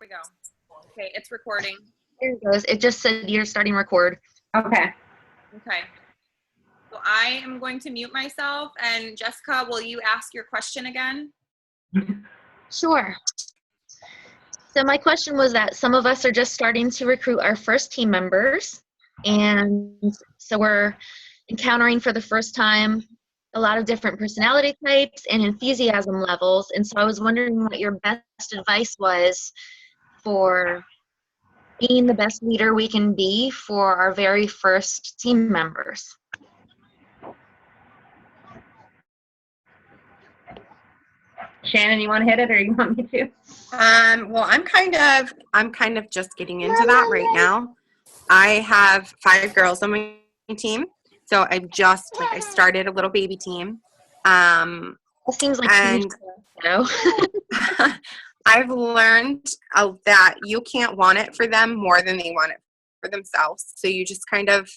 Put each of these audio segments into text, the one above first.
we go. Okay, it's recording. There it goes. It just said you're starting record. Okay. Okay. So I am going to mute myself, and Jessica, will you ask your question again? Sure. So my question was that some of us are just starting to recruit our first team members, and so we're encountering for the first time a lot of different personality types and enthusiasm levels, and so I was wondering what your best advice was for being the best leader we can be for our very first team members. Shannon, you want to hit it or you want me to? Well, I'm kind of just getting into that right now. I have 5 girls on my team. So I started a little baby team. It seems like and I've learned that you can't want it for them more than they want it for themselves. So you just kind of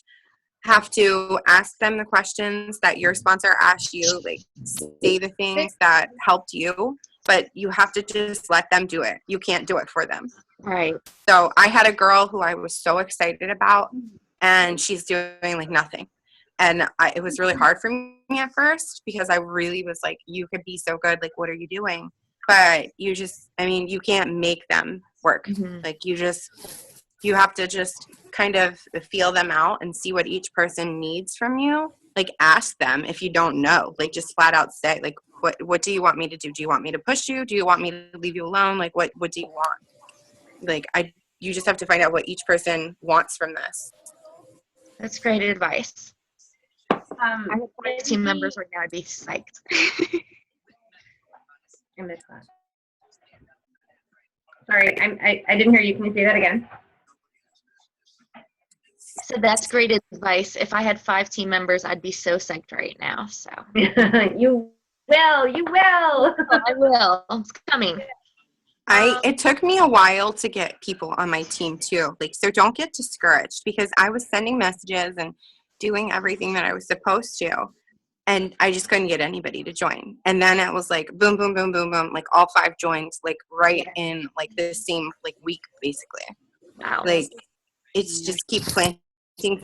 have to ask them the questions that your sponsor asked you, like say the things that helped you, but you have to just let them do it. You can't do it for them. Right. So I had a girl who I was so excited about, and she's doing like nothing. And it was really hard for me at first because I really was like, you could be so good. Like, what are you doing? But you can't make them work. Mm-hmm. Like you have to just kind of feel them out and see what each person needs from you. Like ask them if you don't know, like just flat out say, like, what do you want me to do? Do you want me to push you? Do you want me to leave you alone? Like, what do you want? Like, you just have to find out what each person wants from this. That's great advice. I have 5 team members right now. I'd be psyched. I missed that. Sorry, I didn't hear you. Can you say that again? So that's great advice. If I had 5 team members, I'd be so psyched right now. So You will. Oh, I will. It's coming. It took me a while to get people on my team too. Like, so don't get discouraged because I was sending messages and doing everything that I was supposed to, and I just couldn't get anybody to join. And then it was like boom, boom, boom, boom, boom, like all 5 joined, like right in like the same like week, basically. Wow. Like it's just keep planting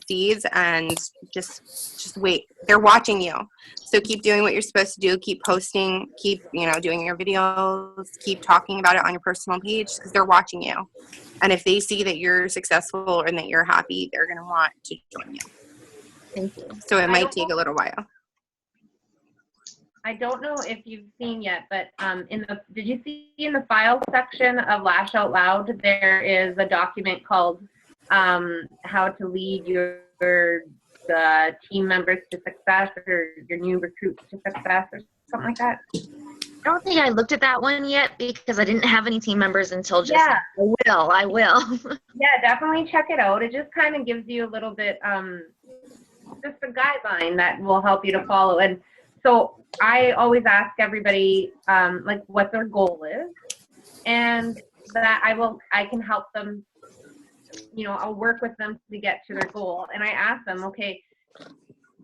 seeds and just wait. They're watching you, so keep doing what you're supposed to do. Keep posting, keep doing your videos, keep talking about it on your personal page because they're watching you. And if they see that you're successful and that you're happy, they're going to want to join you. Thank you. So it might take a little while. I don't know if you've seen yet, but did you see in the file section of Lash Out Loud, there is a document called how to lead your team members to success, or your new recruits to success, or something like that? I don't think I looked at that one yet because I didn't have any team members until just Yeah. I will. Yeah, definitely check it out. It just kind of gives you a little bit, just a guideline that will help you to follow. And so I always ask everybody, like what their goal is, and that I can help them, I'll work with them to get to their goal. And I ask them, okay,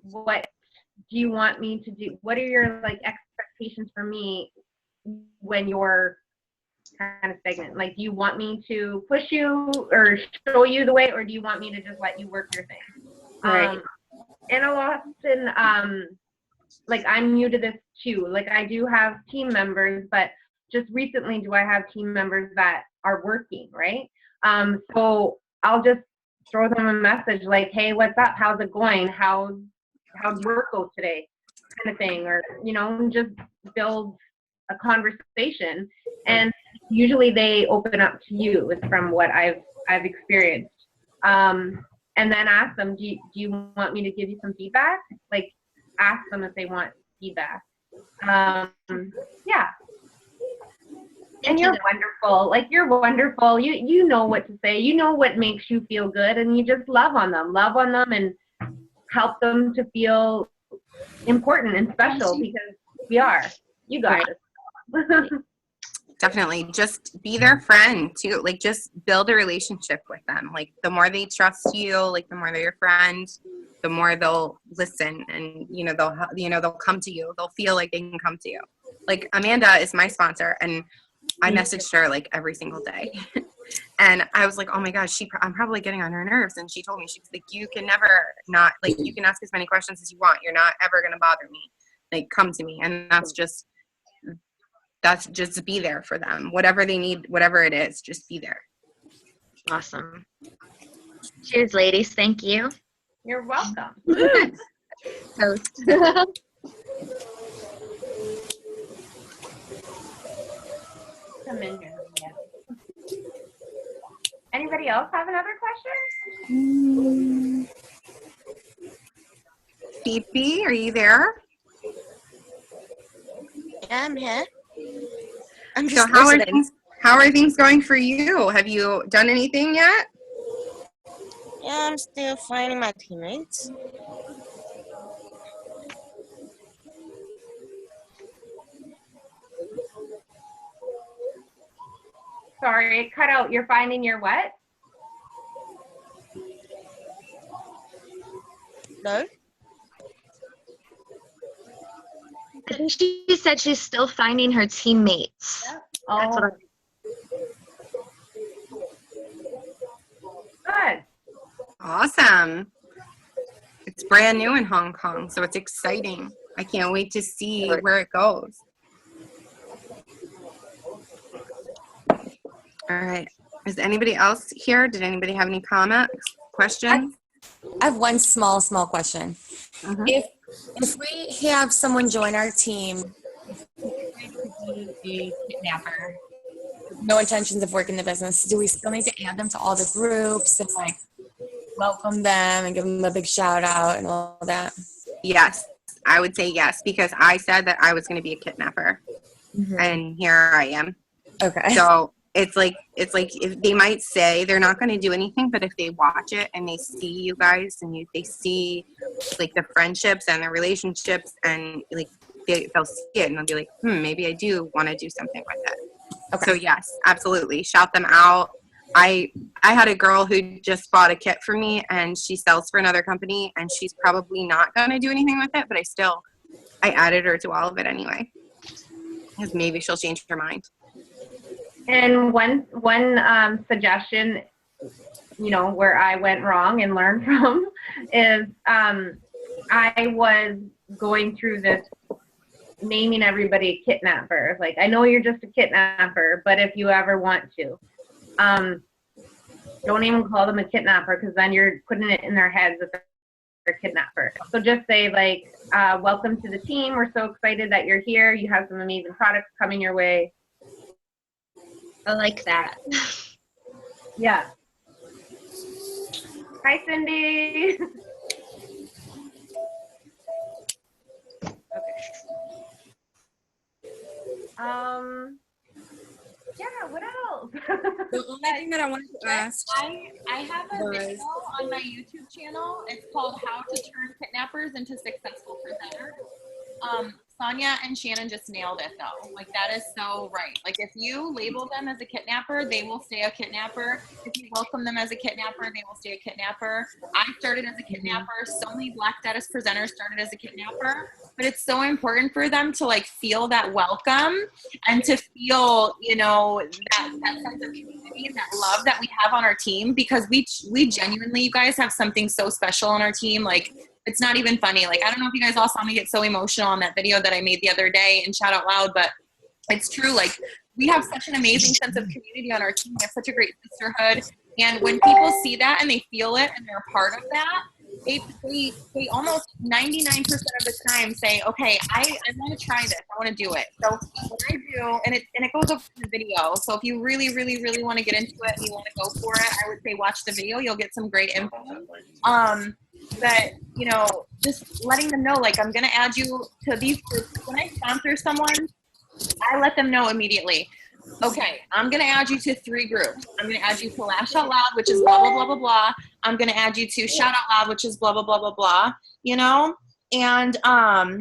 what do you want me to do? What are your like expectations for me when you're kind of stagnant? Like, do you want me to push you or show you the way, or do you want me to just let you work your thing? Right. And a lot often, like I'm new to this too. Like I do have team members, but just recently do I have team members that are working, right? So I'll just throw them a message like, hey, what's up? How's it going? How'd work go today? Kind of thing, or, just build a conversation. And usually they open up to you is from what I've experienced. And then ask them, do you want me to give you some feedback? Like ask them if they want feedback. Yeah. And you're wonderful. Like you're wonderful. You know what to say. You know what makes you feel good, and you just love on them and help them to feel important and special because we are. You guys. Definitely. Just be their friend too. Like just build a relationship with them. Like the more they trust you, like the more they're your friend, the more they'll listen and they'll come to you. They'll feel like they can come to you. Like Amanda is my sponsor, and I messaged her like every single day. And I was like, oh my gosh, I'm probably getting on her nerves. And she told me, she was like, you can never not, like, you can ask as many questions as you want. You're not ever going to bother me. Like, come to me. And that's just be there for them. Whatever they need, whatever it is, just be there. Awesome. Cheers, ladies. Thank you. You're welcome. Toast. Come in here. Yeah. Anybody else have another question? Phoebe, are you there? Yeah, I'm here. I'm So just listening. how are things going for you? Have you done anything yet? Yeah, I'm still finding my teammates. Sorry, it cut out. You're finding your what? No? I think she said she's still finding her teammates. That's what Good. Awesome. It's brand new in Hong Kong, so it's exciting. I can't wait to see where it goes. All right. Is anybody else here? Did anybody have any comments, questions? I have one small question. Mhm. If we have someone join our team, a kidnapper, no intentions of working the business, do we still need to add them to all the groups and like welcome them and give them a big shout out and all that? Yes, I would say yes, because I said that I was going to be a kidnapper, and here I am. Okay. So it's like if they might say they're not going to do anything, but if they watch it and they see you guys and they see like the friendships and the relationships and like they'll see it and they'll be like, maybe I do want to do something with it. Okay. So yes, absolutely, shout them out. I had a girl who just bought a kit for me and she sells for another company and she's probably not going to do anything with it, but I added her to all of it anyway, because maybe she'll change her mind. And one suggestion, where I went wrong and learned from is I was going through this naming everybody a kidnapper. Like, I know you're just a kidnapper, but if you ever want to, don't even call them a kidnapper, because then you're putting it in their heads that they're a kidnapper. So just say like, welcome to the team. We're so excited that you're here. You have some amazing products coming your way. I like that. Yeah. Hi, Cindy. Okay. Yeah, what else? The only thing that I wanted to ask. I have a video on my YouTube channel. It's called How to Turn Kidnappers into Successful Presenters. Sonia and Shannon just nailed it though. Like, that is so right. Like, if you label them as a kidnapper, they will stay a kidnapper. If you welcome them as a kidnapper, they will stay a kidnapper. I started as a kidnapper. So many Black Status presenters started as a kidnapper. But it's so important for them to like feel that welcome and to feel, that sense of community and that love that we have on our team, because we genuinely, you guys have something so special on our team. Like, it's not even funny. Like, I don't know if you guys all saw me get so emotional on that video that I made the other day and shout out loud, but it's true. Like, we have such an amazing sense of community on our team. We have such a great sisterhood. And when people see that and they feel it and they're a part of that, they almost 99% of the time say, okay, I want to try this. I want to do it. So what I do, and it goes up in the video. So if you really, really, really want to get into it and you want to go for it, I would say watch the video. You'll get some great info. But, just letting them know, like, I'm going to add you to these groups. When I sponsor someone, I let them know immediately. Okay, I'm going to add you to 3 groups. I'm going to add you to Lash Out Loud, which is blah, blah, blah, blah, blah. I'm going to add you to Shout Out Loud, which is blah, blah, blah, blah, blah, And, I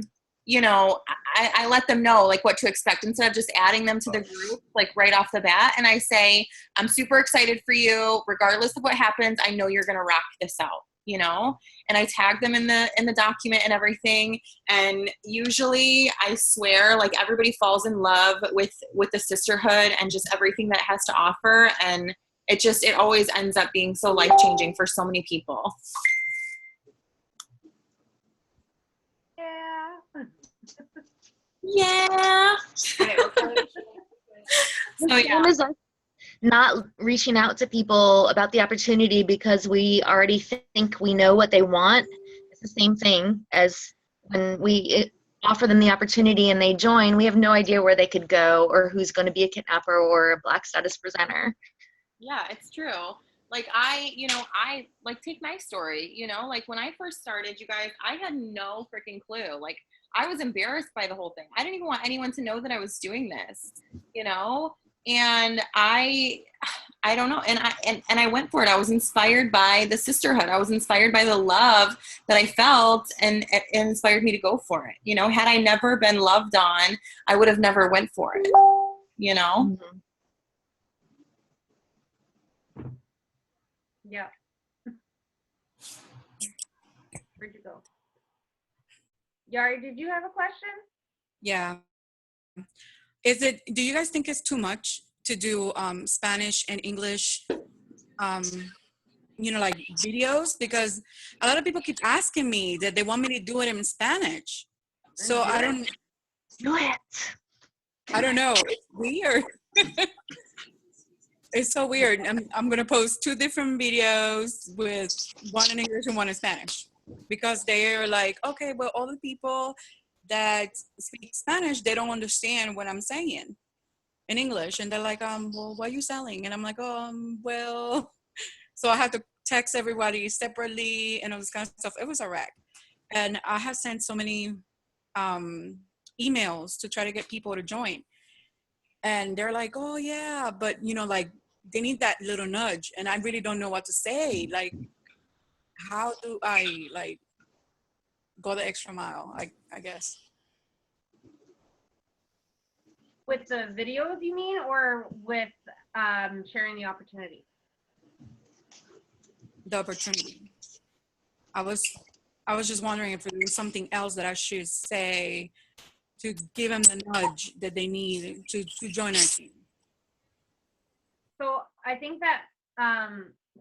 let them know, like, what to expect instead of just adding them to the group, like, right off the bat. And I say, I'm super excited for you. Regardless of what happens, I know you're going to rock this out. you know, and I tag them in the document and everything. And usually, I swear, like, everybody falls in love with the sisterhood and just everything that it has to offer. And it always ends up being so life-changing for so many people. Yeah. Yeah. So yeah. Same as us not reaching out to people about the opportunity because we already think we know what they want. It's the same thing as when we offer them the opportunity and they join. We have no idea where they could go or who's going to be a kidnapper or a Black status presenter. Yeah, it's true. Like I like take my story, you know, like when I first started, you guys, I had no freaking clue. Like I was embarrassed by the whole thing. I didn't even want anyone to know that I was doing this, you know? And I don't know. And I went for it. I was inspired by the sisterhood. I was inspired by the love that I felt, and it inspired me to go for it. You know, had I never been loved on, I would have never went for it, you know? Mm-hmm. Yeah. Where'd you go? Yari, did you have a question? Yeah. Do you guys think it's too much to do Spanish and English, like videos? Because a lot of people keep asking me that they want me to do it in Spanish. So I don't know. It's weird. It's so weird. I'm going to post 2 different videos with one in English and one in Spanish, because they're like, okay, well, all the people that speak Spanish, they don't understand what I'm saying in English. And they're like, well, what are you selling? And I'm like, well, so I had to text everybody separately and all this kind of stuff. It was a wreck. And I have sent so many emails to try to get people to join. And they're like, oh yeah, but like they need that little nudge. And I really don't know what to say. Like, how do I like go the extra mile, I guess. With the videos, you mean, or with sharing the opportunity? The opportunity. I was just wondering if there was something else that I should say to give them the nudge that they need to join our team. So I think that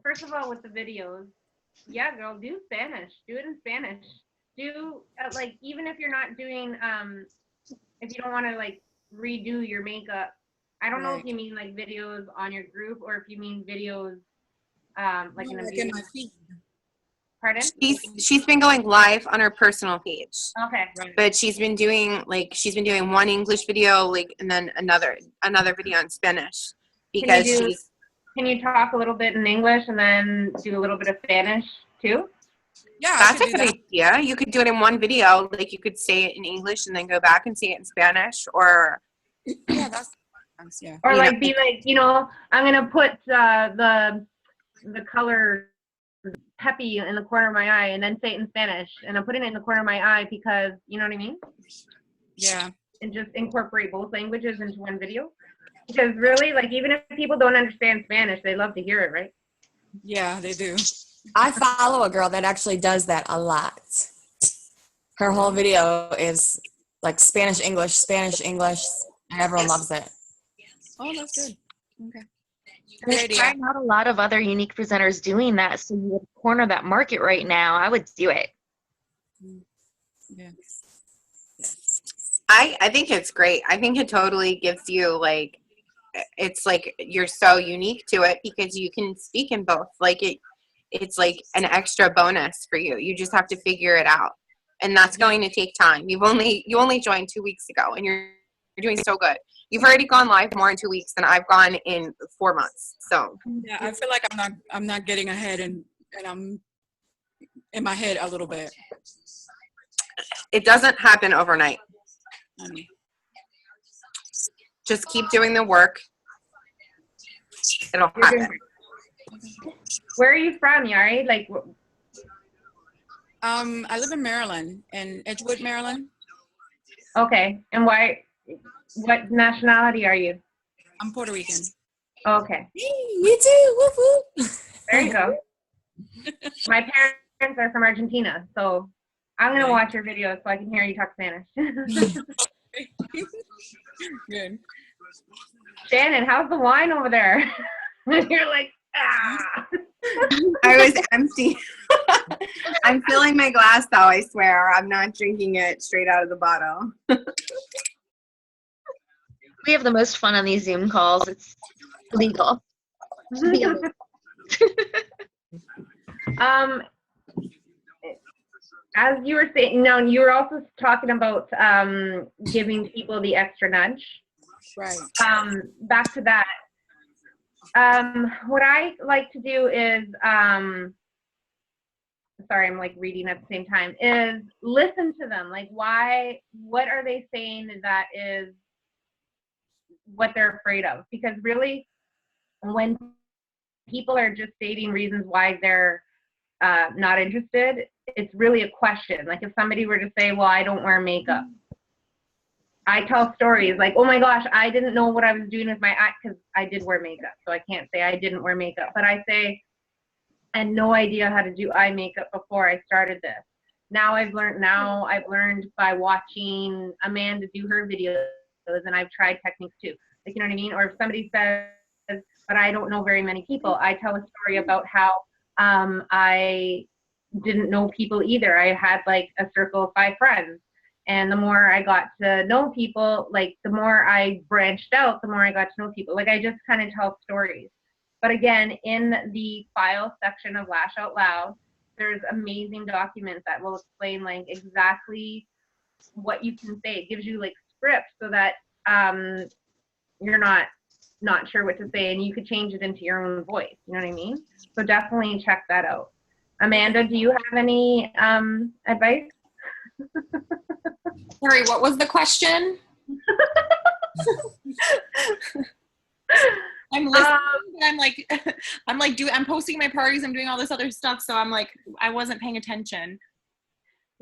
first of all, with the videos, yeah, girl, do Spanish. Do it in Spanish. Do like, even if you're not doing if you don't want to like redo your makeup. I don't know if you mean like videos on your group or if you mean videos like in a Like in my feed. Pardon? She's been going live on her personal page. Okay. But she's been doing one English video, like, and then another video in Spanish, because Can you talk a little bit in English and then do a little bit of Spanish too? Yeah, that's a good idea. You could do it in one video, like you could say it in English and then go back and say it in Spanish, or yeah, that's yeah. Or like be like, I'm gonna put the color peppy in the corner of my eye and then say it in Spanish, and I'm putting it in the corner of my eye because, you know what I mean? Yeah. And just incorporate both languages into one video. Because really, like, even if people don't understand Spanish, they love to hear it, right? Yeah, they do. I follow a girl that actually does that a lot. Her whole video is like Spanish, English, and everyone loves it. Oh, that's good. Okay. There's probably not a lot of other unique presenters doing that, so you would corner that market right now. I would do it. Yeah. I think it's great. I think it totally gives you, like, it's like you're so unique to it because you can speak in both. Like it's like an extra bonus for you. You just have to figure it out, and that's going to take time. You only joined 2 weeks ago, and you're doing so good. You've already gone live more in 2 weeks than I've gone in 4 months. So yeah, I feel like I'm not getting ahead, and I'm in my head a little bit. It doesn't happen overnight. I Just keep doing the work. It'll happen. Where are you from, Yari? Like, I live in Maryland, in Edgewood, Maryland. okay. And what nationality are you? I'm Puerto Rican. Okay. Me too. Woof whoop. There you go. My are from Argentina, so I'm gonna Okay. watch your videos so I can hear you talk Spanish. Good. Shannon, how's the wine over there? You're like, ah. I was empty. I'm filling my glass though, I swear. I'm not drinking it straight out of the bottle. We have the most fun on these Zoom calls. It's illegal. As you were saying, no, you were also talking about giving people the extra nudge. Right. Back to that. What I like to do is, sorry, I'm like reading at the same time, is listen to them. Like, what are they saying that is what they're afraid of? Because really, when people are just stating reasons why they're not interested, it's really a question. Like if somebody were to say, well, I don't wear makeup. I tell stories like, oh my gosh, I didn't know what I was doing with my eye, because I did wear makeup. So I can't say I didn't wear makeup, but I say, I had no idea how to do eye makeup before I started this. Now I've learned by watching Amanda do her videos, and I've tried techniques too. Like, you know what I mean? Or if somebody says, but I don't know very many people, I tell a story about how I didn't know people either. I had like a circle of 5 friends. And the more I got to know people, like the more I branched out, the more I got to know people. Like I just kind of tell stories. But again, in the file section of Lash Out Loud, there's amazing documents that will explain like exactly what you can say. It gives you like scripts so that you're not sure what to say, and you could change it into your own voice. You know what I mean? So definitely check that out. Amanda, do you have any advice? Sorry, what was the question? I'm listening, but I'm posting my parties, I'm doing all this other stuff, so I'm like, I wasn't paying attention.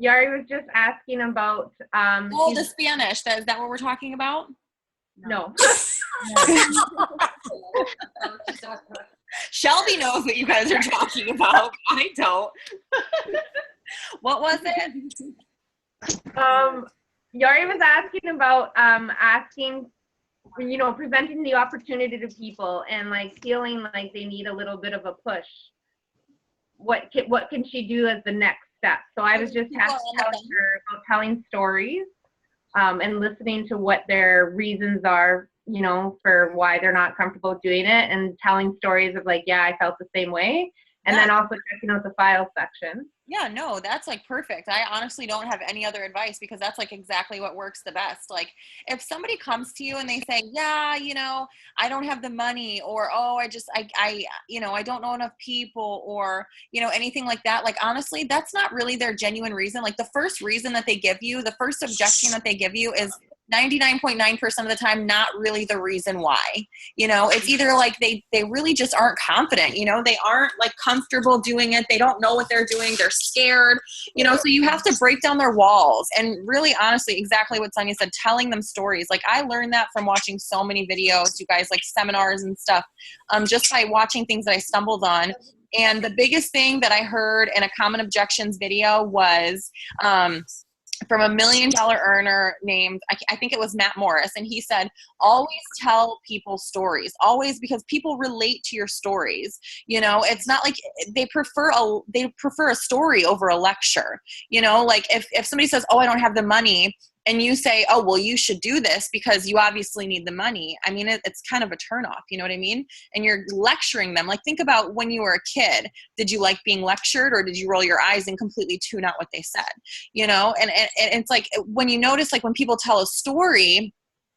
Yari was just asking about the Spanish. Is that what we're talking about? No. Shelby knows what you guys are talking about. I don't. What was it? Yari was asking about presenting the opportunity to people and like feeling like they need a little bit of a push. What can she do as the next step? So I was just telling her about telling stories and listening to what their reasons are, you know, for why they're not comfortable doing it, and telling stories of like, yeah, I felt the same way. And then also checking out the file section. Yeah, no, that's like perfect. I honestly don't have any other advice, because that's like exactly what works the best. Like if somebody comes to you and they say, yeah, you know, I don't have the money, or, oh, I don't know enough people, or, you know, anything like that. Like, honestly, that's not really their genuine reason. Like the first reason that they give you, the first objection that they give you is 99.9% of the time not really the reason why. You know, it's either like they really just aren't confident, you know, they aren't like comfortable doing it, they don't know what they're doing, they're scared, you know. So you have to break down their walls, and really honestly, exactly what Sonia said, telling them stories. Like I learned that from watching so many videos, you guys, like seminars and stuff, just by watching things that I stumbled on. And the biggest thing that I heard in a common objections video was from $1 million earner named, I think it was Matt Morris. And he said, always tell people stories, always, because people relate to your stories. You know, it's not like they prefer a story over a lecture. You know, like if somebody says, oh, I don't have the money, and you say, oh, well, you should do this because you obviously need the money. I mean, it's kind of a turnoff, you know what I mean? And you're lecturing them. Like, think about when you were a kid. Did you like being lectured, or did you roll your eyes and completely tune out what they said? You know, and it's like when you notice, like when people tell a story,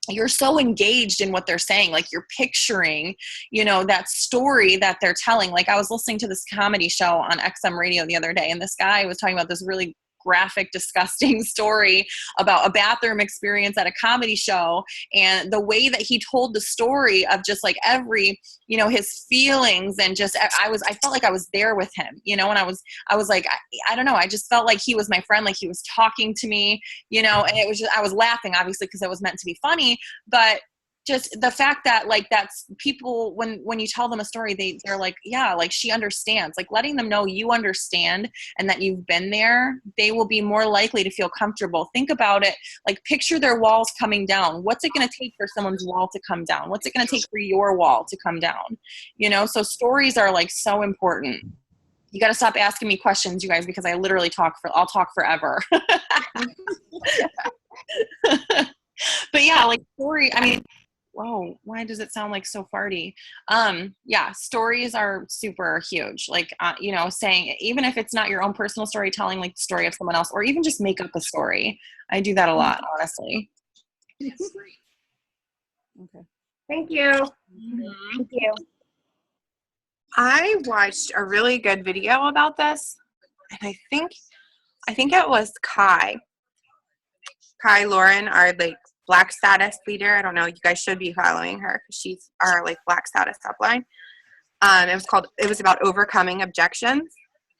you're so engaged in what they're saying. Like you're picturing, you know, that story that they're telling. Like I was listening to this comedy show on XM radio the other day, and this guy was talking about this really graphic, disgusting story about a bathroom experience at a comedy show, and the way that he told the story of just like every, you know, his feelings, and just I felt like I was there with him, you know, and I was like, I don't know, I just felt like he was my friend, like he was talking to me, you know, and it was just, I was laughing obviously because it was meant to be funny, but just the fact that like that's people when you tell them a story, they're like, yeah, like she understands, like letting them know you understand and that you've been there, they will be more likely to feel comfortable. Think about it, like picture their walls coming down. What's it going to take for someone's wall to come down? What's it going to take for your wall to come down? You know, so stories are like so important. You got to stop asking me questions, you guys, because I literally I'll talk forever. But yeah, like story, I mean, whoa, why does it sound like so farty? Yeah, stories are super huge. Like, you know, saying, even if it's not your own personal story, telling like the story of someone else, or even just make up a story. I do that a lot, honestly. Okay. Thank you. Thank you. I watched a really good video about this, and I think it was Kai Lauren, our like Black status leader. I don't know. You guys should be following her because she's our like Black status upline. It was about overcoming objections,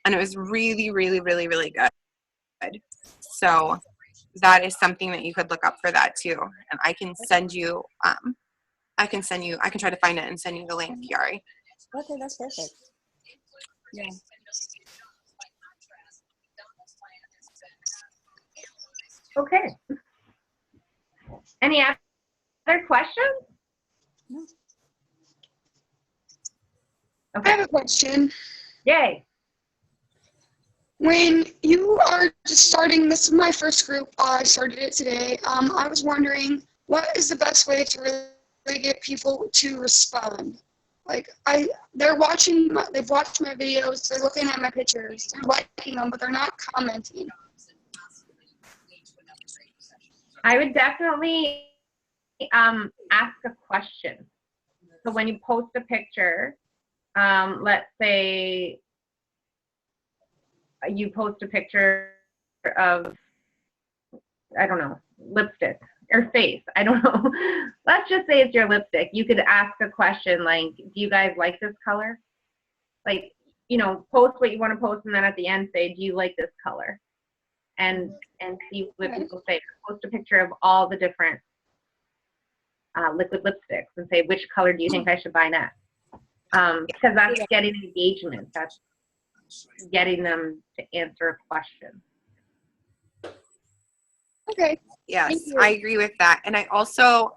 and it was really, really, really, really good. So that is something that you could look up for that too. And I can send you. I can try to find it and send you the link, Yari. Okay, that's perfect. Yeah. Okay. Any other questions? No. I Okay. have a question. Yay. When you are just starting, this is my first group. I started it today. I was wondering, what is the best way to really get people to respond? Like, they've watched my videos, they're looking at my pictures, they're liking them, but they're not commenting. I would definitely ask a question. So when you post a picture, let's say you post a picture of, I don't know, lipstick or face. I don't know. Let's just say it's your lipstick. You could ask a question like, do you guys like this color? Like, you know, post what you want to post, and then at the end say, do you like this color? And see what people say. Post a picture of all the different liquid lipsticks and say, which color do you think I should buy next? Because that's getting engagement. That's getting them to answer a question. Okay. Yes, I agree with that. And I also,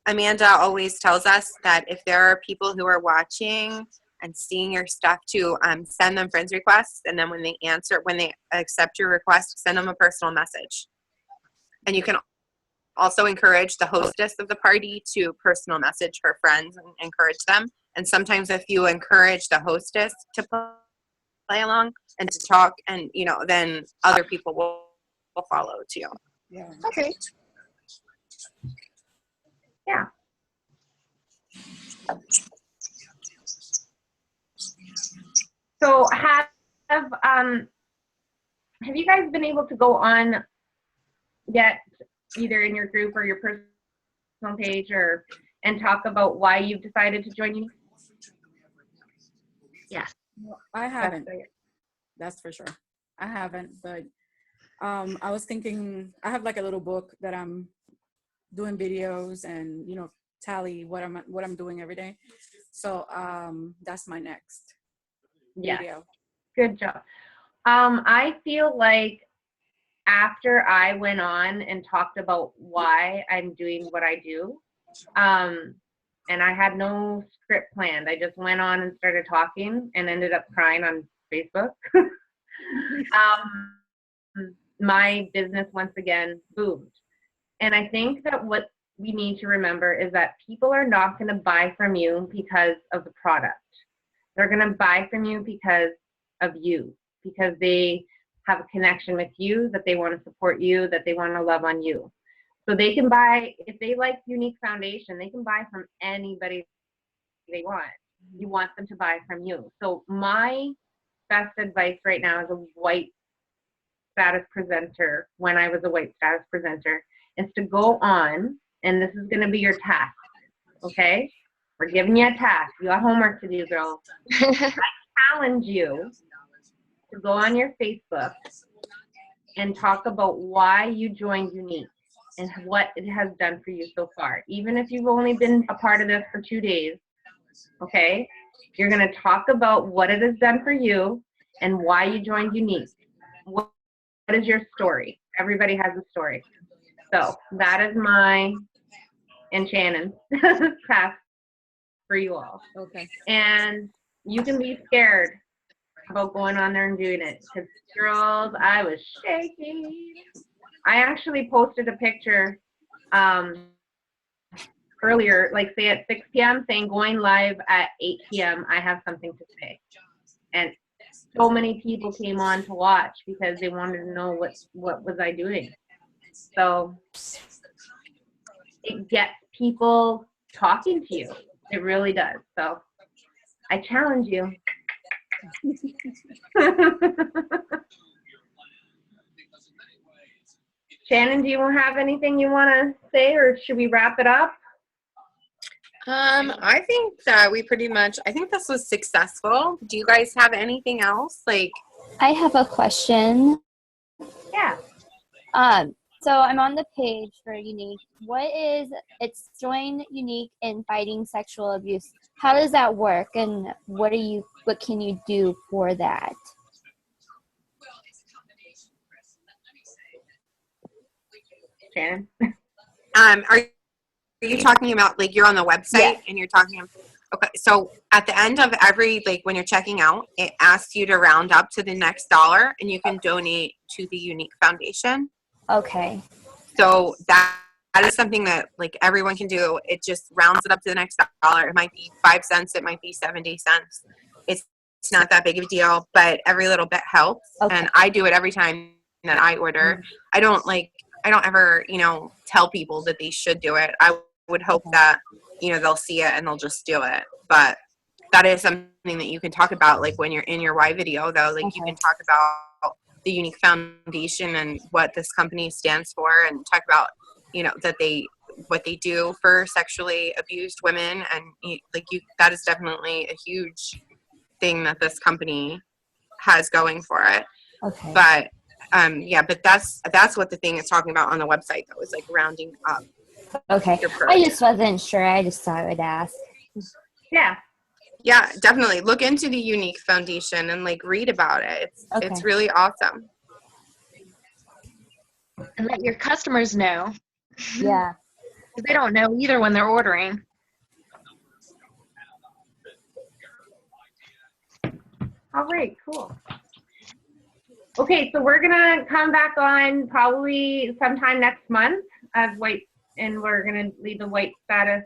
Amanda always tells us that if there are people who are watching and seeing your stuff to send them friends requests, and then when they accept your request, send them a personal message. And you can also encourage the hostess of the party to personal message her friends and encourage them. And sometimes if you encourage the hostess to play along and to talk, and you know, then other people will follow too. Yeah. Okay. Yeah. So have you guys been able to go on yet, either in your group or your personal page, and talk about why you've decided to join Unique? Yes. No, I haven't. That's for sure. I haven't, but I was thinking, I have like a little book that I'm doing videos and, you know, tally what I'm doing every day. So that's my next video. Good job. I feel like after I went on and talked about why I'm doing what I do, and I had no script planned. I just went on and started talking and ended up crying on Facebook. My business once again boomed. And I think that what we need to remember is that people are not going to buy from you because of the product. They're going to buy from you because of you, because they have a connection with you, that they want to support you, that they want to love on you. So they can buy, if they like Unique Foundation, they can buy from anybody they want. You want them to buy from you. So my best advice right now as a white status presenter, when I was a white status presenter, is to go on, and this is going to be your task, okay? We're giving you a task. You got homework to do, girls. I challenge you to go on your Facebook and talk about why you joined Unique. and what it has done for you so far. Even if you've only been a part of this for 2 days, okay? You're going to talk about what it has done for you and why you joined Unique. What is your story? Everybody has a story. So that is my and Shannon's task for you all. Okay. And you can be scared about going on there and doing it, because girls, I was shaking. I actually posted a picture earlier, like say at 6 p.m. saying going live at 8 p.m. I have something to say. And so many people came on to watch because they wanted to know what was I doing. So it gets people talking to you. It really does. So I challenge you. Shannon, do you have anything you want to say, or should we wrap it up? I think that we pretty much, I think this was successful. Do you guys have anything else? Like, I have a question. Yeah. So I'm on the page for Unique. It's join Unique in fighting sexual abuse. How does that work, and what can you do for that? Shannon? are you talking about, like, you're on the website Yeah. and you're talking, okay, so at the end of every, like, when you're checking out, it asks you to round up to the next dollar, and you can donate to the Unique Foundation. Okay. So that is something that, like, everyone can do. It just rounds it up to the next dollar. It might be 5 cents. It might be 70 cents. It's not that big of a deal, but every little bit helps. Okay. And I do it every time that I order. I don't ever, tell people that they should do it. I would hope that, they'll see it and they'll just do it. But that is something that you can talk about, like, when you're in your why video, though. Like, you can talk about the Unique Foundation and what this company stands for, and talk about, that what they do for sexually abused women. And that is definitely a huge thing that this company has going for it. Okay. But but that's what the thing is talking about on the website, though, is like rounding up. Okay. I just wasn't sure. I just thought I would ask. Yeah. Yeah, definitely look into the Unique Foundation and, like, read about it. It's really awesome. And let your customers know. Yeah. Because they don't know either when they're ordering. All right, cool. Okay, so we're gonna come back on probably sometime next month as white, and we're gonna leave the white status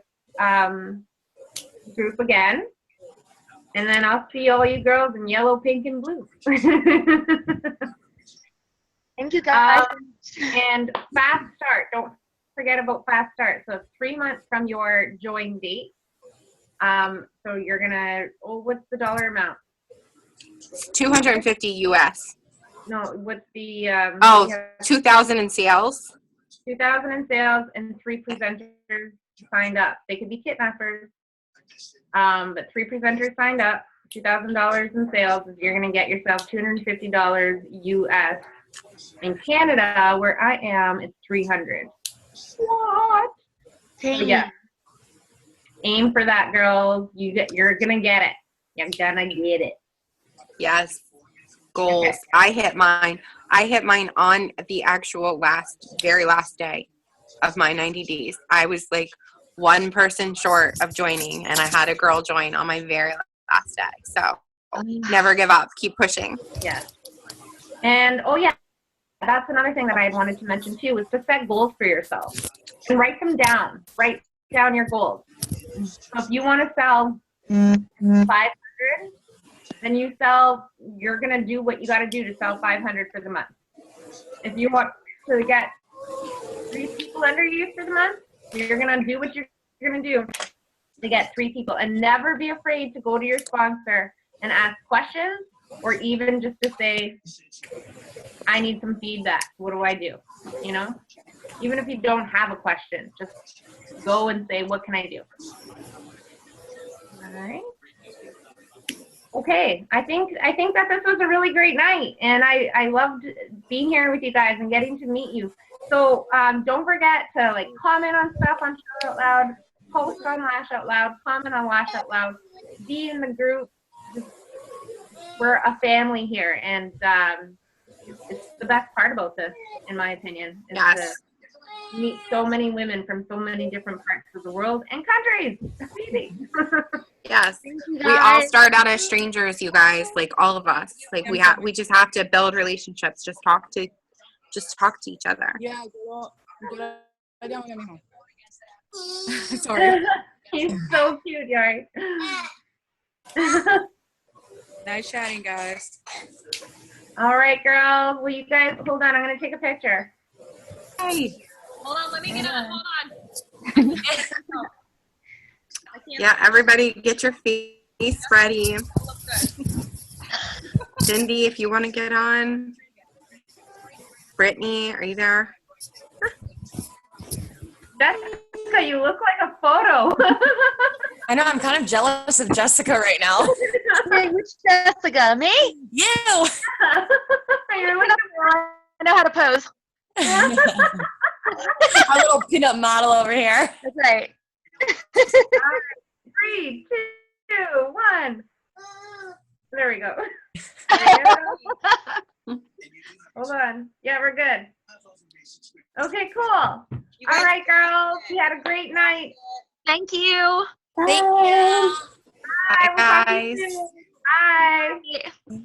group again, and then I'll see all you girls in yellow, pink, and blue. Thank you, guys. And fast start. Don't forget about fast start. So it's 3 months from your join date. So you're gonna. Oh, what's the dollar amount? 250 US. No, what's the 2,000 in sales. 2,000 in sales and 3 presenters signed up. They could be kidnappers, but 3 presenters signed up. $2,000 in sales. You're gonna get yourself $250 US. In Canada, where I am, it's 300. What? Dang. So yeah. Aim for that, girls. You're gonna get it. You're gonna get it. Yes. Goals. Okay. I hit mine on the actual very last day of my 90 days. I was like one person short of joining, and I had a girl join on my very last day. So never give up. Keep pushing. Yeah. And that's another thing that I wanted to mention too, is to set goals for yourself and write them down. Write down your goals. So if you want to sell 500, then you're going to do what you got to do to sell 500 for the month. If you want to get 3 people under you for the month, you're going to do what you're going to do to get 3 people. And never be afraid to go to your sponsor and ask questions, or even just to say, I need some feedback. What do I do? Even if you don't have a question, just go and say, what can I do? All right. Okay, I think that this was a really great night, and I loved being here with you guys and getting to meet you. So don't forget to like comment on stuff on Shout Out Loud, post on Lash Out Loud, comment on Lash Out Loud, be in the group. We're a family here, and it's the best part about this, in my opinion, is Yes. to meet so many women from so many different parts of the world and countries. It's easy. Yes. Thank you, We all guys. start out as strangers, you guys, like all of us. Like we just have to build relationships, just talk to each other. Yeah, yo lo llamo ya mismo. Sorry. He's so cute, Yari. Nice chatting, guys. All right, girls. Well, you guys, hold on. I'm going to take a picture. Hey. Hold on, let me get on. Hold on. Yeah, everybody get your face ready. Cindy, if you want to get on. Brittany, are you there? Jessica, you look like a photo. I know, I'm kind of jealous of Jessica right now. Hey, which Jessica? Me? You! You're looking I know how to pose. Our little pinup model over here. That's right. 3, 2, 1. There we go. Hold on. Yeah, we're good. Okay, cool. All right, girls. We had a great night. Thank you. Thank you. Bye. We'll talk to you guys. soon. Bye. Bye.